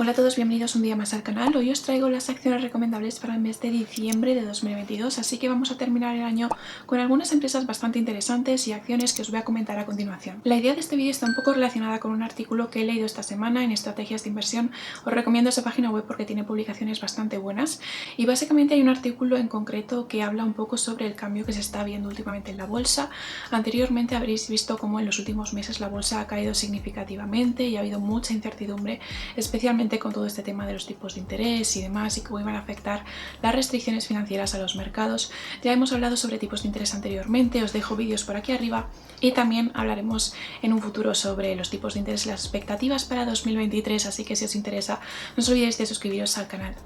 Hola a todos, bienvenidos un día más al canal. Hoy os traigo las acciones recomendables para el mes de diciembre de 2022, así que vamos a terminar el año con algunas empresas bastante interesantes y acciones que os voy a comentar a continuación. La idea de este vídeo está un poco relacionada con un artículo que he leído esta semana en Estrategias de Inversión. Os recomiendo esa página web porque tiene publicaciones bastante buenas y básicamente hay un artículo en concreto que habla un poco sobre el cambio que se está viendo últimamente en la bolsa. Anteriormente habréis visto cómo en los últimos meses la bolsa ha caído significativamente y ha habido mucha incertidumbre, especialmente con todo este tema de los tipos de interés y demás y cómo iban a afectar las restricciones financieras a los mercados. Ya hemos hablado sobre tipos de interés anteriormente, os dejo vídeos por aquí arriba y también hablaremos en un futuro sobre los tipos de interés y las expectativas para 2023, así que si os interesa no os olvidéis de suscribiros al canal.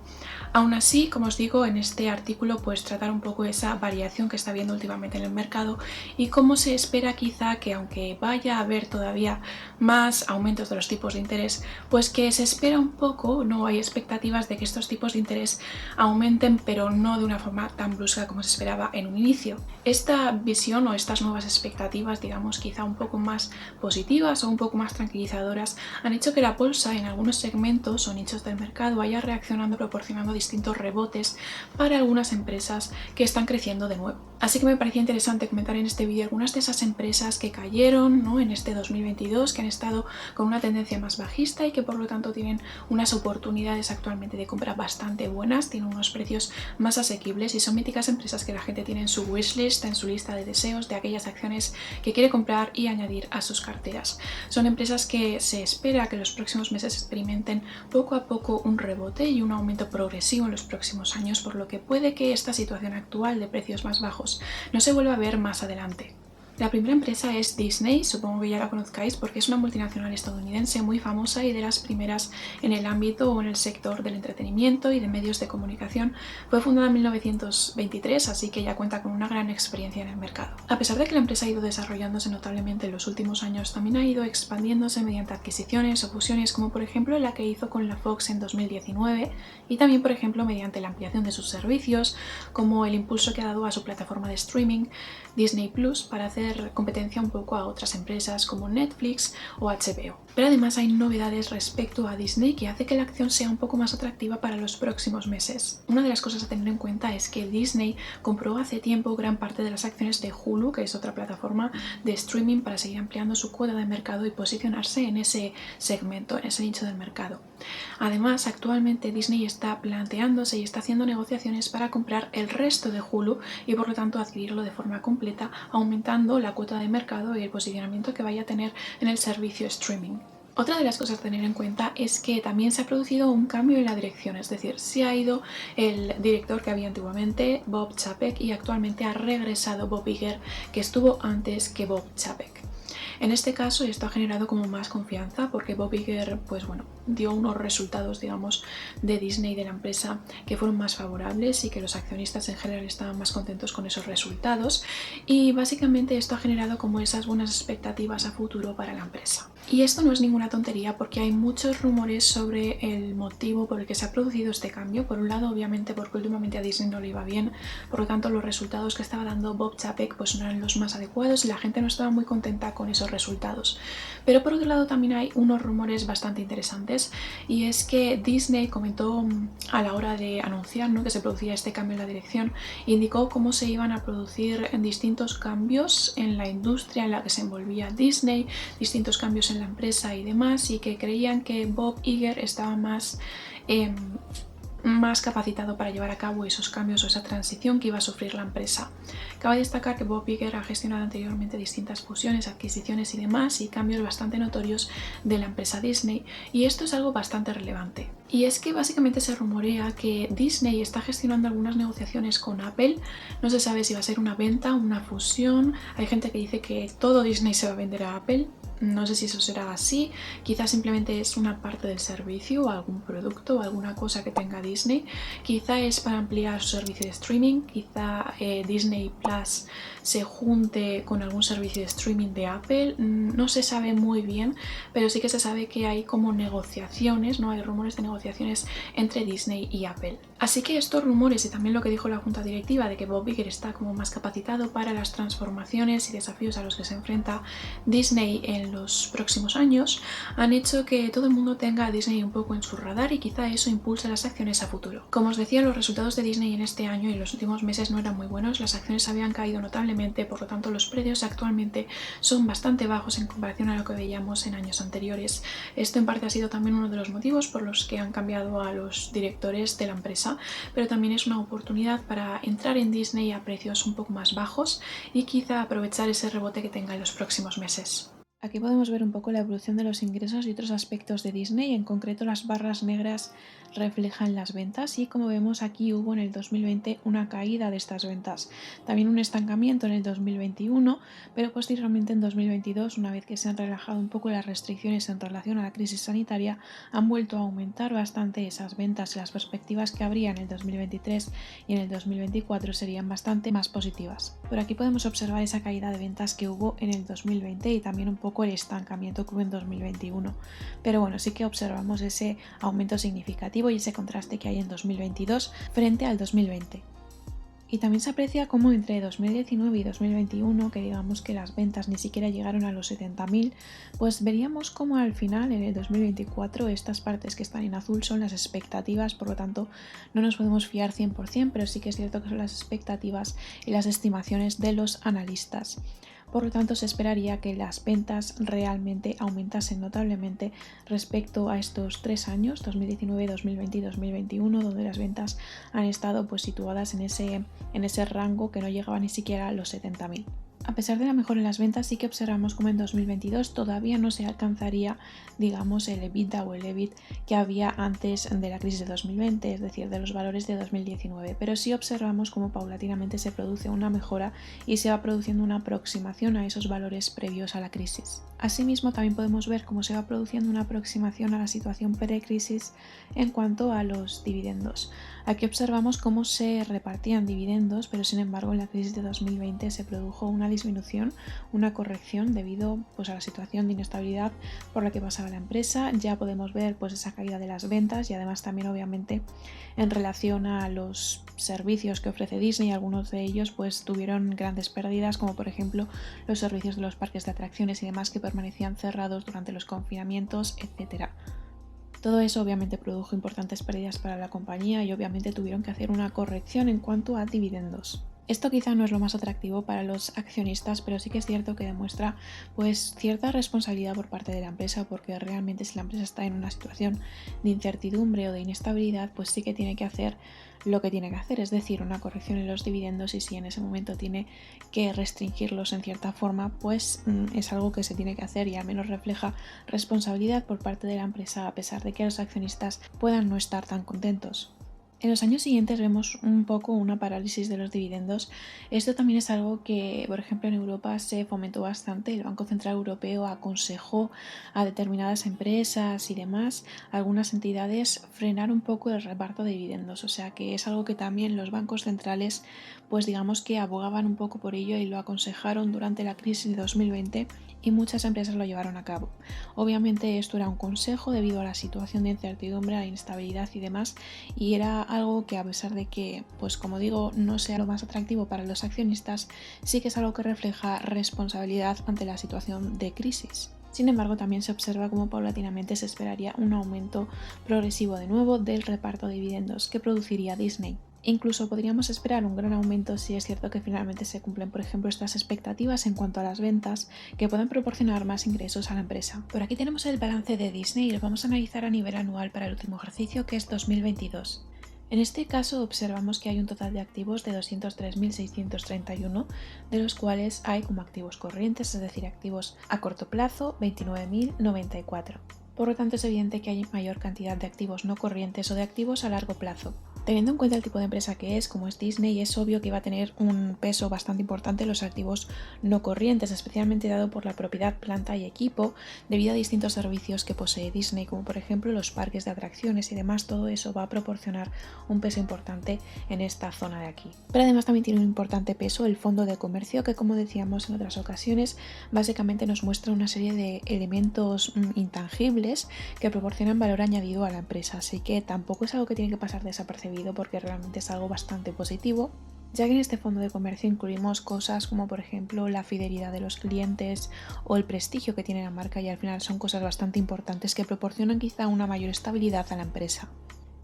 Aún así, como os digo, en este artículo pues tratar un poco esa variación que está habiendo últimamente en el mercado y cómo se espera quizá que aunque vaya a haber todavía más aumentos de los tipos de interés, pues que se espera un poco, no hay expectativas de que estos tipos de interés aumenten, pero no de una forma tan brusca como se esperaba en un inicio. Esta visión o estas nuevas expectativas, digamos quizá un poco más positivas o un poco más tranquilizadoras, han hecho que la bolsa en algunos segmentos o nichos del mercado vaya reaccionando proporcionando distintos rebotes para algunas empresas que están creciendo de nuevo. Así que me parecía interesante comentar en este vídeo algunas de esas empresas que cayeron, ¿no?, en este 2022, que han estado con una tendencia más bajista y que por lo tanto tienen unas oportunidades actualmente de compra bastante buenas, tienen unos precios más asequibles y son míticas empresas que la gente tiene en su wishlist, en su lista de deseos de aquellas acciones que quiere comprar y añadir a sus carteras. Son empresas que se espera que en los próximos meses experimenten poco a poco un rebote y un aumento progresivo en los próximos años, por lo que puede que esta situación actual de precios más bajos no se vuelva a ver más adelante. La primera empresa es Disney, supongo que ya la conozcáis porque es una multinacional estadounidense muy famosa y de las primeras en el ámbito o en el sector del entretenimiento y de medios de comunicación. Fue fundada en 1923, así que ya cuenta con una gran experiencia en el mercado. A pesar de que la empresa ha ido desarrollándose notablemente en los últimos años, también ha ido expandiéndose mediante adquisiciones o fusiones, como por ejemplo la que hizo con la Fox en 2019 y también por ejemplo mediante la ampliación de sus servicios, como el impulso que ha dado a su plataforma de streaming Disney Plus para hacer competencia un poco a otras empresas como Netflix o HBO. Pero además hay novedades respecto a Disney que hace que la acción sea un poco más atractiva para los próximos meses. Una de las cosas a tener en cuenta es que Disney compró hace tiempo gran parte de las acciones de Hulu, que es otra plataforma de streaming, para seguir ampliando su cuota de mercado y posicionarse en ese segmento, en ese nicho del mercado. Además, actualmente Disney está planteándose y está haciendo negociaciones para comprar el resto de Hulu y por lo tanto adquirirlo de forma completa, aumentando la cuota de mercado y el posicionamiento que vaya a tener en el servicio streaming. Otra de las cosas a tener en cuenta es que también se ha producido un cambio en la dirección, es decir, se ha ido el director que había antiguamente, Bob Chapek, y actualmente ha regresado Bob Iger, que estuvo antes que Bob Chapek. En este caso esto ha generado como más confianza porque Bob Iger pues bueno, dio unos resultados, digamos, de Disney, de la empresa, que fueron más favorables y que los accionistas en general estaban más contentos con esos resultados, y básicamente esto ha generado como esas buenas expectativas a futuro para la empresa. Y esto no es ninguna tontería porque hay muchos rumores sobre el motivo por el que se ha producido este cambio. Por un lado, obviamente, porque últimamente a Disney no le iba bien, por lo tanto los resultados que estaba dando Bob Chapek pues no eran los más adecuados y la gente no estaba muy contenta con esos resultados. Pero por otro lado también hay unos rumores bastante interesantes, y es que Disney comentó a la hora de anunciar, ¿no?, que se producía este cambio en la dirección, indicó cómo se iban a producir distintos cambios en la industria en la que se envolvía Disney, distintos cambios en la empresa y demás, y que creían que Bob Iger estaba más capacitado para llevar a cabo esos cambios o esa transición que iba a sufrir la empresa. Cabe destacar que Bob Iger ha gestionado anteriormente distintas fusiones, adquisiciones y demás, y cambios bastante notorios de la empresa Disney, y esto es algo bastante relevante. Y es que básicamente se rumorea que Disney está gestionando algunas negociaciones con Apple. No se sabe si va a ser una venta, una fusión. Hay gente que dice que todo Disney se va a vender a Apple. No sé si eso será así, quizás simplemente es una parte del servicio o algún producto o alguna cosa que tenga Disney, quizá es para ampliar su servicio de streaming, quizá Disney Plus se junte con algún servicio de streaming de Apple, no se sabe muy bien, pero sí que se sabe que hay como negociaciones, ¿no? Hay rumores de negociaciones negociaciones entre Disney y Apple. Así que estos rumores y también lo que dijo la junta directiva de que Bob Iger está como más capacitado para las transformaciones y desafíos a los que se enfrenta Disney en los próximos años han hecho que todo el mundo tenga a Disney un poco en su radar y quizá eso impulse las acciones a futuro. Como os decía, los resultados de Disney en este año y en los últimos meses no eran muy buenos, las acciones habían caído notablemente, por lo tanto los precios actualmente son bastante bajos en comparación a lo que veíamos en años anteriores. Esto en parte ha sido también uno de los motivos por los que han cambiado a los directores de la empresa, pero también es una oportunidad para entrar en Disney a precios un poco más bajos y quizá aprovechar ese rebote que tenga en los próximos meses. Aquí podemos ver un poco la evolución de los ingresos y otros aspectos de Disney, en concreto las barras negras reflejan las ventas y como vemos aquí hubo en el 2020 una caída de estas ventas, también un estancamiento en el 2021, pero posteriormente en 2022, una vez que se han relajado un poco las restricciones en relación a la crisis sanitaria, han vuelto a aumentar bastante esas ventas y las perspectivas que habría en el 2023 y en el 2024 serían bastante más positivas. Por aquí podemos observar esa caída de ventas que hubo en el 2020 y también un poco el estancamiento que hubo en 2021, pero bueno, sí que observamos ese aumento significativo y ese contraste que hay en 2022 frente al 2020. Y también se aprecia cómo entre 2019 y 2021, que digamos que las ventas ni siquiera llegaron a los 70.000, pues veríamos cómo al final, en el 2024, estas partes que están en azul son las expectativas, por lo tanto no nos podemos fiar 100%, pero sí que es cierto que son las expectativas y las estimaciones de los analistas. Por lo tanto, se esperaría que las ventas realmente aumentasen notablemente respecto a estos 3 años, 2019, 2020 y 2021, donde las ventas han estado pues situadas en ese rango que no llegaba ni siquiera a los 70.000. A pesar de la mejora en las ventas, sí que observamos como en 2022 todavía no se alcanzaría, digamos, el EBITDA o el EBIT que había antes de la crisis de 2020, es decir, de los valores de 2019, pero sí observamos cómo paulatinamente se produce una mejora y se va produciendo una aproximación a esos valores previos a la crisis. Asimismo, también podemos ver cómo se va produciendo una aproximación a la situación pre-crisis en cuanto a los dividendos. Aquí observamos cómo se repartían dividendos, pero sin embargo en la crisis de 2020 se produjo una disminución, una corrección debido pues, a la situación de inestabilidad por la que pasaba la empresa. Ya podemos ver pues, esa caída de las ventas y además también obviamente en relación a los servicios que ofrece Disney, algunos de ellos pues tuvieron grandes pérdidas, como por ejemplo los servicios de los parques de atracciones y demás que permanecían cerrados durante los confinamientos, etc. Todo eso obviamente produjo importantes pérdidas para la compañía y obviamente tuvieron que hacer una corrección en cuanto a dividendos. Esto quizá no es lo más atractivo para los accionistas, pero sí que es cierto que demuestra pues cierta responsabilidad por parte de la empresa, porque realmente si la empresa está en una situación de incertidumbre o de inestabilidad, pues sí que tiene que hacer lo que tiene que hacer, es decir, una corrección en los dividendos, y si en ese momento tiene que restringirlos en cierta forma, pues es algo que se tiene que hacer y al menos refleja responsabilidad por parte de la empresa, a pesar de que los accionistas puedan no estar tan contentos. En los años siguientes vemos un poco una parálisis de los dividendos. Esto también es algo que, por ejemplo, en Europa se fomentó bastante. El Banco Central Europeo aconsejó a determinadas empresas y demás, algunas entidades, frenar un poco el reparto de dividendos. O sea que es algo que también los bancos centrales, pues digamos que abogaban un poco por ello y lo aconsejaron durante la crisis de 2020 y muchas empresas lo llevaron a cabo. Obviamente esto era un consejo debido a la situación de incertidumbre, a la inestabilidad y demás, y era algo que a pesar de que, pues como digo, no sea lo más atractivo para los accionistas, sí que es algo que refleja responsabilidad ante la situación de crisis. Sin embargo, también se observa cómo paulatinamente se esperaría un aumento progresivo de nuevo del reparto de dividendos que produciría Disney. Incluso podríamos esperar un gran aumento si es cierto que finalmente se cumplen, por ejemplo, estas expectativas en cuanto a las ventas, que pueden proporcionar más ingresos a la empresa. Por aquí tenemos el balance de Disney y lo vamos a analizar a nivel anual para el último ejercicio, que es 2022. En este caso observamos que hay un total de activos de 203.631, de los cuales hay como activos corrientes, es decir, activos a corto plazo, 29.094. Por lo tanto, es evidente que hay mayor cantidad de activos no corrientes o de activos a largo plazo. Teniendo en cuenta el tipo de empresa que es, como es Disney, es obvio que va a tener un peso bastante importante en los activos no corrientes, especialmente dado por la propiedad, planta y equipo, debido a distintos servicios que posee Disney, como por ejemplo los parques de atracciones y demás. Todo eso va a proporcionar un peso importante en esta zona de aquí. Pero además también tiene un importante peso el fondo de comercio, que como decíamos en otras ocasiones, básicamente nos muestra una serie de elementos intangibles que proporcionan valor añadido a la empresa, así que tampoco es algo que tiene que pasar desapercibido porque realmente es algo bastante positivo, ya que en este fondo de comercio incluimos cosas como por ejemplo la fidelidad de los clientes o el prestigio que tiene la marca, y al final son cosas bastante importantes que proporcionan quizá una mayor estabilidad a la empresa.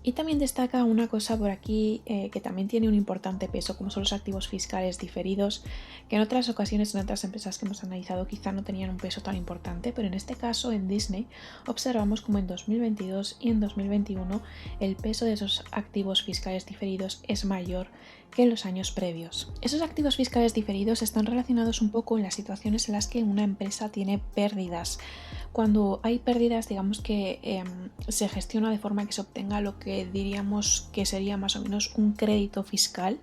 Y también destaca una cosa por aquí que también tiene un importante peso, como son los activos fiscales diferidos, que en otras ocasiones en otras empresas que hemos analizado quizá no tenían un peso tan importante, pero en este caso en Disney observamos como en 2022 y en 2021 el peso de esos activos fiscales diferidos es mayor que en los años previos. Esos activos fiscales diferidos están relacionados un poco en las situaciones en las que una empresa tiene pérdidas. Cuando hay pérdidas, digamos que se gestiona de forma que se obtenga lo que diríamos que sería más o menos un crédito fiscal,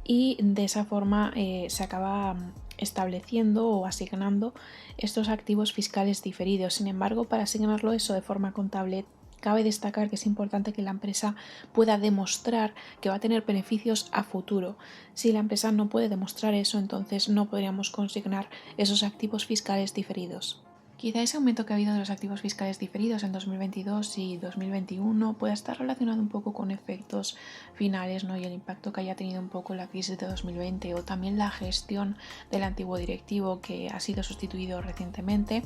y de esa forma se acaba estableciendo o asignando estos activos fiscales diferidos. Sin embargo, para asignarlo eso de forma contable, cabe destacar que es importante que la empresa pueda demostrar que va a tener beneficios a futuro. Si la empresa no puede demostrar eso, entonces no podríamos consignar esos activos fiscales diferidos. Quizá ese aumento que ha habido de los activos fiscales diferidos en 2022 y 2021 pueda estar relacionado un poco con efectos finales, ¿no? Y el impacto que haya tenido un poco la crisis de 2020, o también la gestión del antiguo directivo que ha sido sustituido recientemente.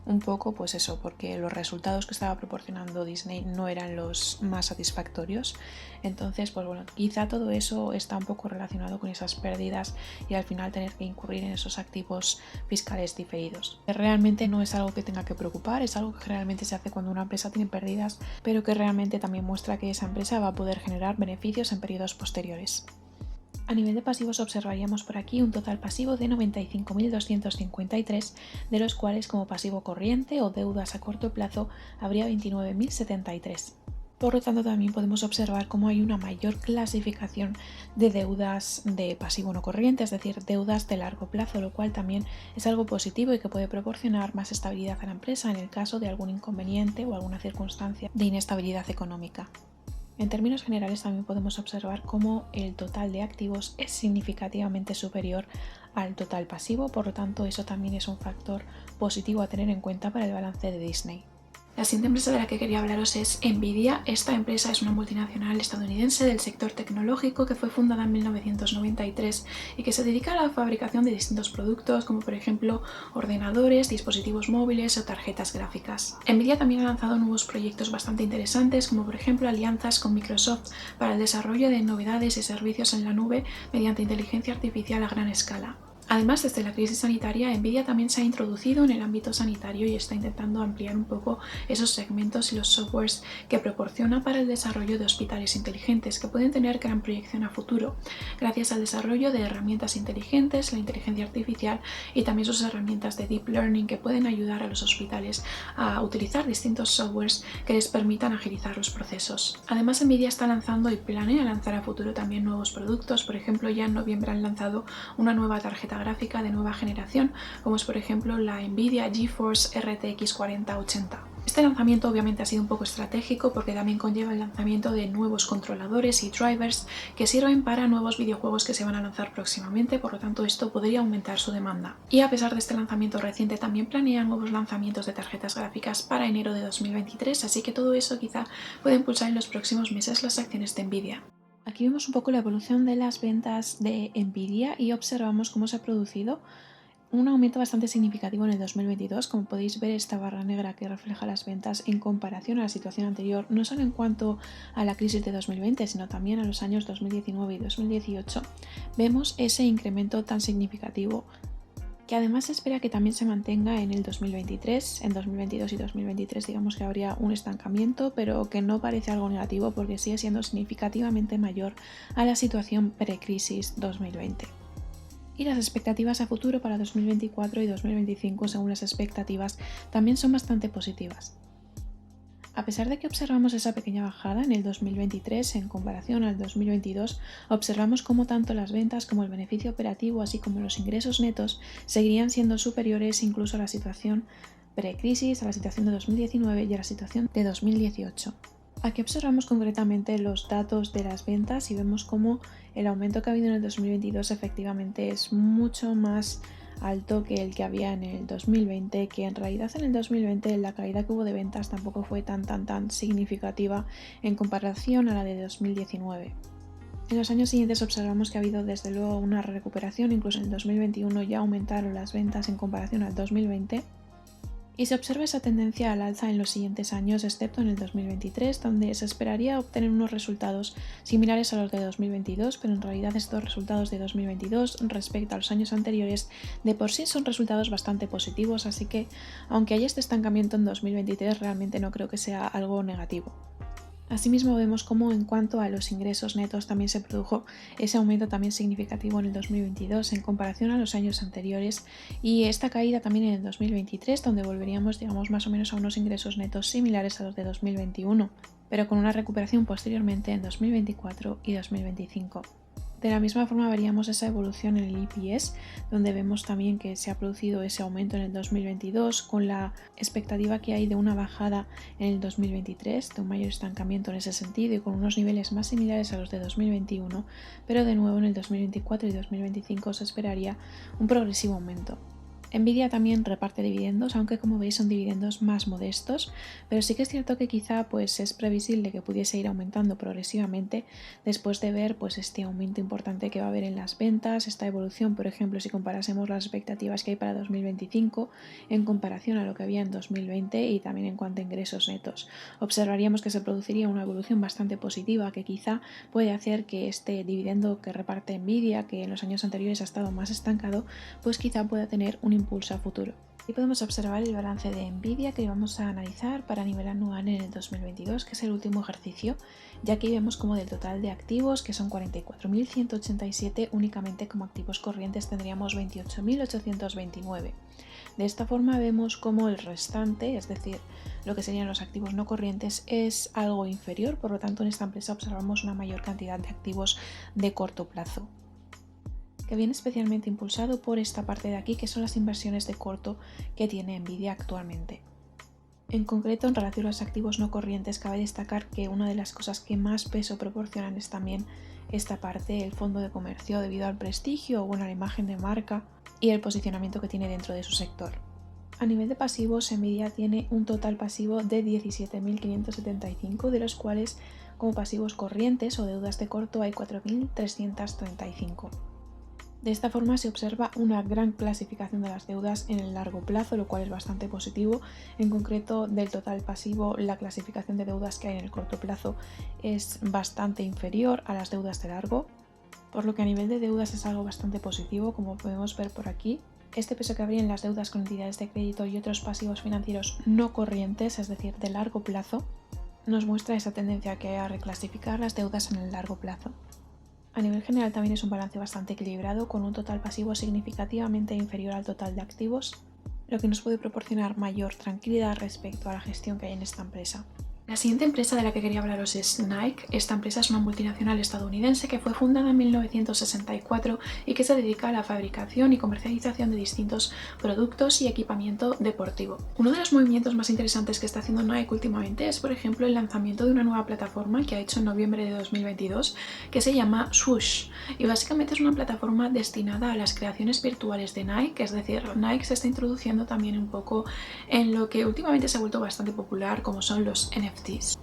Un poco pues eso, porque los resultados que estaba proporcionando Disney no eran los más satisfactorios. Entonces pues bueno, quizá todo eso está un poco relacionado con esas pérdidas y al final tener que incurrir en esos activos fiscales diferidos. Realmente no es algo que tenga que preocupar, es algo que generalmente se hace cuando una empresa tiene pérdidas, pero que realmente también muestra que esa empresa va a poder generar beneficios en periodos posteriores. A nivel de pasivos observaríamos por aquí un total pasivo de 95.253, de los cuales como pasivo corriente o deudas a corto plazo habría 29.073. Por lo tanto, también podemos observar cómo hay una mayor clasificación de deudas de pasivo no corriente, es decir, deudas de largo plazo, lo cual también es algo positivo y que puede proporcionar más estabilidad a la empresa en el caso de algún inconveniente o alguna circunstancia de inestabilidad económica. En términos generales también podemos observar cómo el total de activos es significativamente superior al total pasivo, por lo tanto eso también es un factor positivo a tener en cuenta para el balance de Disney. La siguiente empresa de la que quería hablaros es Nvidia. Esta empresa es una multinacional estadounidense del sector tecnológico que fue fundada en 1993 y que se dedica a la fabricación de distintos productos como por ejemplo ordenadores, dispositivos móviles o tarjetas gráficas. Nvidia también ha lanzado nuevos proyectos bastante interesantes, como por ejemplo alianzas con Microsoft para el desarrollo de novedades y servicios en la nube mediante inteligencia artificial a gran escala. Además, desde la crisis sanitaria, Nvidia también se ha introducido en el ámbito sanitario y está intentando ampliar un poco esos segmentos y los softwares que proporciona para el desarrollo de hospitales inteligentes, que pueden tener gran proyección a futuro, gracias al desarrollo de herramientas inteligentes, la inteligencia artificial y también sus herramientas de deep learning, que pueden ayudar a los hospitales a utilizar distintos softwares que les permitan agilizar los procesos. Además, Nvidia está lanzando y planea lanzar a futuro también nuevos productos. Por ejemplo, ya en noviembre han lanzado una nueva tarjeta gráfica de nueva generación, como es por ejemplo la Nvidia GeForce RTX 4080. Este lanzamiento obviamente ha sido un poco estratégico porque también conlleva el lanzamiento de nuevos controladores y drivers que sirven para nuevos videojuegos que se van a lanzar próximamente, por lo tanto esto podría aumentar su demanda. Y a pesar de este lanzamiento reciente, también planean nuevos lanzamientos de tarjetas gráficas para enero de 2023, así que todo eso quizá puede impulsar en los próximos meses las acciones de Nvidia. Aquí vemos un poco la evolución de las ventas de Nvidia y observamos cómo se ha producido un aumento bastante significativo en el 2022. Como podéis ver, esta barra negra que refleja las ventas en comparación a la situación anterior, no solo en cuanto a la crisis de 2020, sino también a los años 2019 y 2018, vemos ese incremento tan significativo, que además se espera que también se mantenga en el 2023. En 2022 y 2023 digamos que habría un estancamiento, pero que no parece algo negativo porque sigue siendo significativamente mayor a la situación pre-crisis 2020. Y las expectativas a futuro para 2024 y 2025, según las expectativas, también son bastante positivas. A pesar de que observamos esa pequeña bajada en el 2023 en comparación al 2022, observamos cómo tanto las ventas como el beneficio operativo, así como los ingresos netos, seguirían siendo superiores incluso a la situación precrisis, a la situación de 2019 y a la situación de 2018. Aquí observamos concretamente los datos de las ventas y vemos cómo el aumento que ha habido en el 2022 efectivamente es mucho más alto que el que había en el 2020, que en realidad en el 2020 la caída que hubo de ventas tampoco fue tan significativa en comparación a la de 2019. En los años siguientes observamos que ha habido desde luego una recuperación, incluso en el 2021 ya aumentaron las ventas en comparación al 2020. Y se observa esa tendencia al alza en los siguientes años, excepto en el 2023, donde se esperaría obtener unos resultados similares a los de 2022, pero en realidad estos resultados de 2022 respecto a los años anteriores de por sí son resultados bastante positivos, así que aunque haya este estancamiento en 2023, realmente no creo que sea algo negativo. Asimismo vemos cómo en cuanto a los ingresos netos también se produjo ese aumento también significativo en el 2022 en comparación a los años anteriores y esta caída también en el 2023 donde volveríamos más o menos a unos ingresos netos similares a los de 2021, pero con una recuperación posteriormente en 2024 y 2025. De la misma forma veríamos esa evolución en el EPS, donde vemos también que se ha producido ese aumento en el 2022 con la expectativa que hay de una bajada en el 2023, de un mayor estancamiento en ese sentido y con unos niveles más similares a los de 2021, pero de nuevo en el 2024 y 2025 se esperaría un progresivo aumento. Nvidia también reparte dividendos, aunque como veis son dividendos más modestos, pero sí que es cierto que quizá es previsible que pudiese ir aumentando progresivamente después de ver este aumento importante que va a haber en las ventas, esta evolución, por ejemplo, si comparásemos las expectativas que hay para 2025 en comparación a lo que había en 2020 y también en cuanto a ingresos netos. Observaríamos que se produciría una evolución bastante positiva que quizá puede hacer que este dividendo que reparte Nvidia, que en los años anteriores ha estado más estancado, quizá pueda tener un impulso a futuro. Y podemos observar el balance de Nvidia que vamos a analizar para nivel anual en el 2022, que es el último ejercicio, ya que vemos como del total de activos, que son 44.187, únicamente como activos corrientes tendríamos 28.829. De esta forma vemos como el restante, es decir, lo que serían los activos no corrientes, es algo inferior, por lo tanto en esta empresa observamos una mayor cantidad de activos de corto plazo, que viene especialmente impulsado por esta parte de aquí, que son las inversiones de corto que tiene Nvidia actualmente. En concreto, en relación a los activos no corrientes, cabe destacar que una de las cosas que más peso proporcionan es también esta parte, el fondo de comercio, debido al prestigio o a la imagen de marca y el posicionamiento que tiene dentro de su sector. A nivel de pasivos, Nvidia tiene un total pasivo de 17.575, de los cuales como pasivos corrientes o deudas de corto hay 4.335. De esta forma se observa una gran clasificación de las deudas en el largo plazo, lo cual es bastante positivo. En concreto, del total pasivo, la clasificación de deudas que hay en el corto plazo es bastante inferior a las deudas de largo, por lo que a nivel de deudas es algo bastante positivo, como podemos ver por aquí. Este peso que habría en las deudas con entidades de crédito y otros pasivos financieros no corrientes, es decir, de largo plazo, nos muestra esa tendencia que hay a reclasificar las deudas en el largo plazo. A nivel general también es un balance bastante equilibrado, con un total pasivo significativamente inferior al total de activos, lo que nos puede proporcionar mayor tranquilidad respecto a la gestión que hay en esta empresa. La siguiente empresa de la que quería hablaros es Nike. Esta empresa es una multinacional estadounidense que fue fundada en 1964 y que se dedica a la fabricación y comercialización de distintos productos y equipamiento deportivo. Uno de los movimientos más interesantes que está haciendo Nike últimamente es, por ejemplo, el lanzamiento de una nueva plataforma que ha hecho en noviembre de 2022 que se llama Swoosh, y básicamente es una plataforma destinada a las creaciones virtuales de Nike, es decir, Nike se está introduciendo también un poco en lo que últimamente se ha vuelto bastante popular, como son los NFTs.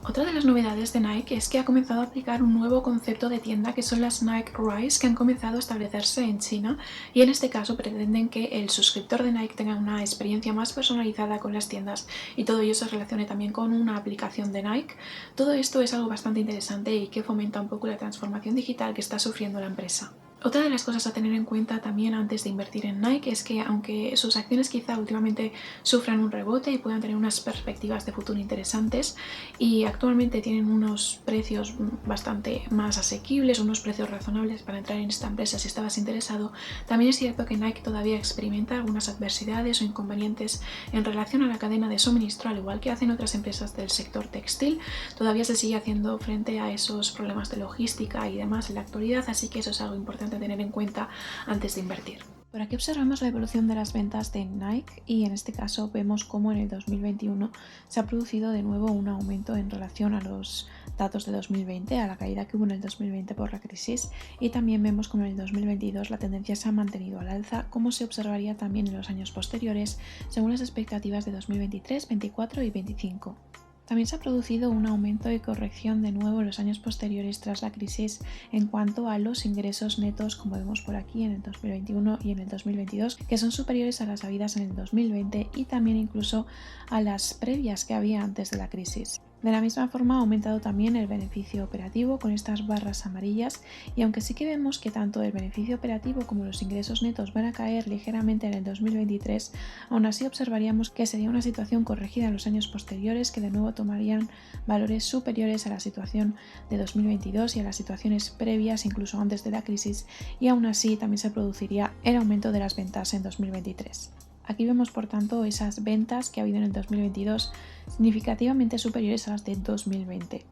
Otra de las novedades de Nike es que ha comenzado a aplicar un nuevo concepto de tienda, que son las Nike Rise, que han comenzado a establecerse en China, y en este caso pretenden que el suscriptor de Nike tenga una experiencia más personalizada con las tiendas y todo ello se relacione también con una aplicación de Nike. Todo esto es algo bastante interesante y que fomenta un poco la transformación digital que está sufriendo la empresa. Otra de las cosas a tener en cuenta también antes de invertir en Nike es que aunque sus acciones quizá últimamente sufran un rebote y puedan tener unas perspectivas de futuro interesantes y actualmente tienen unos precios bastante más asequibles, unos precios razonables para entrar en esta empresa si estabas interesado, también es cierto que Nike todavía experimenta algunas adversidades o inconvenientes en relación a la cadena de suministro, al igual que hacen otras empresas del sector textil. Todavía se sigue haciendo frente a esos problemas de logística y demás en la actualidad, así que eso es algo importante a tener en cuenta antes de invertir. Por aquí observamos la evolución de las ventas de Nike y en este caso vemos cómo en el 2021 se ha producido de nuevo un aumento en relación a los datos de 2020, a la caída que hubo en el 2020 por la crisis, y también vemos como en el 2022 la tendencia se ha mantenido al alza, como se observaría también en los años posteriores según las expectativas de 2023, 2024 y 2025. También se ha producido un aumento y corrección de nuevo en los años posteriores tras la crisis en cuanto a los ingresos netos, como vemos por aquí en el 2021 y en el 2022, que son superiores a las habidas en el 2020 y también incluso a las previas que había antes de la crisis. De la misma forma ha aumentado también el beneficio operativo con estas barras amarillas y aunque sí que vemos que tanto el beneficio operativo como los ingresos netos van a caer ligeramente en el 2023, aún así observaríamos que sería una situación corregida en los años posteriores que de nuevo tomarían valores superiores a la situación de 2022 y a las situaciones previas incluso antes de la crisis, y aún así también se produciría el aumento de las ventas en 2023. Aquí vemos por tanto esas ventas que ha habido en el 2022 significativamente superiores a las de 2020.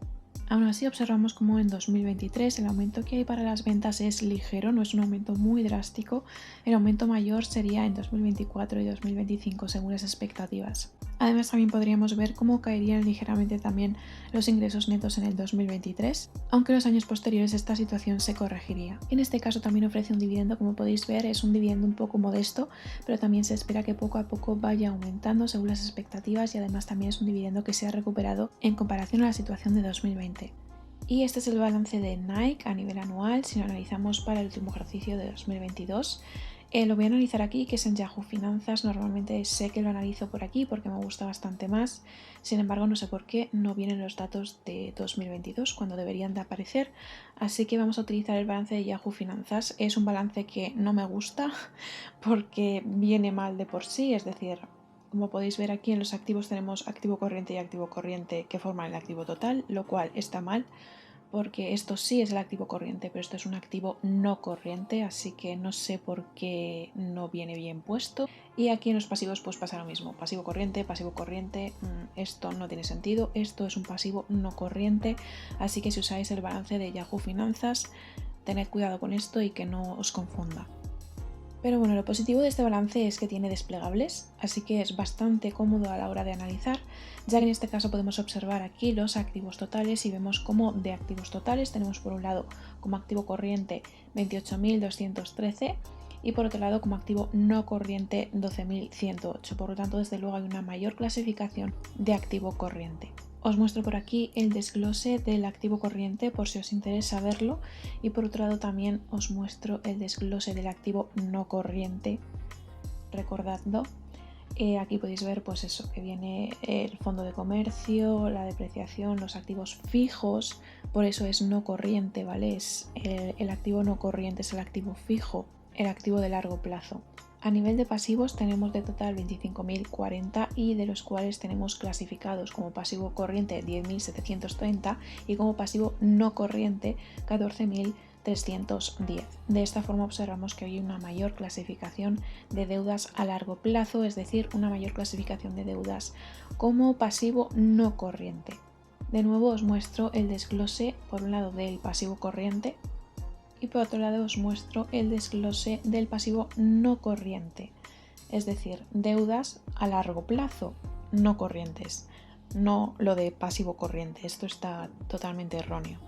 Aún así observamos como en 2023 el aumento que hay para las ventas es ligero, no es un aumento muy drástico. El aumento mayor sería en 2024 y 2025 según las expectativas. Además también podríamos ver cómo caerían ligeramente también los ingresos netos en el 2023, aunque en los años posteriores esta situación se corregiría. En este caso también ofrece un dividendo, como podéis ver es un dividendo un poco modesto, pero también se espera que poco a poco vaya aumentando según las expectativas y además también es un dividendo que se ha recuperado en comparación a la situación de 2020. Y este es el balance de Nike a nivel anual si lo analizamos para el último ejercicio de 2022. Lo voy a analizar aquí, que es en Yahoo Finanzas. Normalmente sé que lo analizo por aquí porque me gusta bastante más. Sin embargo, no sé por qué no vienen los datos de 2022 cuando deberían de aparecer. Así que vamos a utilizar el balance de Yahoo Finanzas. Es un balance que no me gusta porque viene mal de por sí, es decir, como podéis ver aquí en los activos tenemos activo corriente y activo corriente que forman el activo total, lo cual está mal porque esto sí es el activo corriente, pero esto es un activo no corriente, así que no sé por qué no viene bien puesto. Y aquí en los pasivos pues pasa lo mismo, pasivo corriente, esto no tiene sentido, esto es un pasivo no corriente, así que si usáis el balance de Yahoo Finanzas, tened cuidado con esto y que no os confunda. Pero bueno, lo positivo de este balance es que tiene desplegables, así que es bastante cómodo a la hora de analizar, ya que en este caso podemos observar aquí los activos totales y vemos cómo de activos totales tenemos por un lado como activo corriente 28.213 y por otro lado como activo no corriente 12.108. Por lo tanto, desde luego hay una mayor clasificación de activo corriente. Os muestro por aquí el desglose del activo corriente por si os interesa verlo y por otro lado también os muestro el desglose del activo no corriente, recordadlo. Aquí podéis ver pues eso, que viene el fondo de comercio, la depreciación, los activos fijos, por eso es no corriente, ¿vale? El activo no corriente es el activo fijo, el activo de largo plazo. A nivel de pasivos tenemos de total 25.040 y de los cuales tenemos clasificados como pasivo corriente 10.730 y como pasivo no corriente 14.310. De esta forma observamos que hay una mayor clasificación de deudas a largo plazo, es decir, una mayor clasificación de deudas como pasivo no corriente. De nuevo os muestro el desglose por un lado del pasivo corriente y por otro lado os muestro el desglose del pasivo no corriente, es decir, deudas a largo plazo, no corrientes, no lo de pasivo corriente, esto está totalmente erróneo.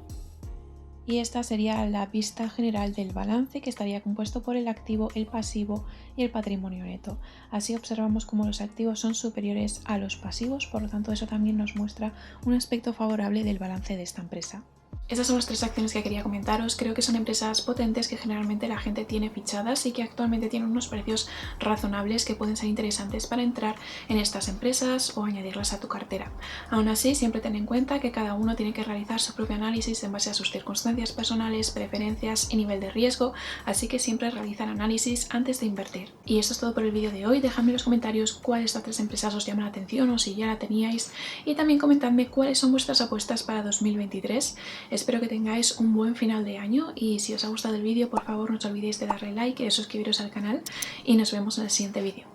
Y esta sería la vista general del balance, que estaría compuesto por el activo, el pasivo y el patrimonio neto. Así observamos cómo los activos son superiores a los pasivos, por lo tanto eso también nos muestra un aspecto favorable del balance de esta empresa. Esas son las tres acciones que quería comentaros. Creo que son empresas potentes que generalmente la gente tiene fichadas y que actualmente tienen unos precios razonables que pueden ser interesantes para entrar en estas empresas o añadirlas a tu cartera. Aún así, siempre ten en cuenta que cada uno tiene que realizar su propio análisis en base a sus circunstancias personales, preferencias y nivel de riesgo, así que siempre realiza el análisis antes de invertir. Y esto es todo por el vídeo de hoy. Dejadme en los comentarios cuáles de estas tres empresas os llaman la atención o si ya la teníais, y también comentadme cuáles son vuestras apuestas para 2023. Espero que tengáis un buen final de año y si os ha gustado el vídeo, por favor no os olvidéis de darle like y de suscribiros al canal y nos vemos en el siguiente vídeo.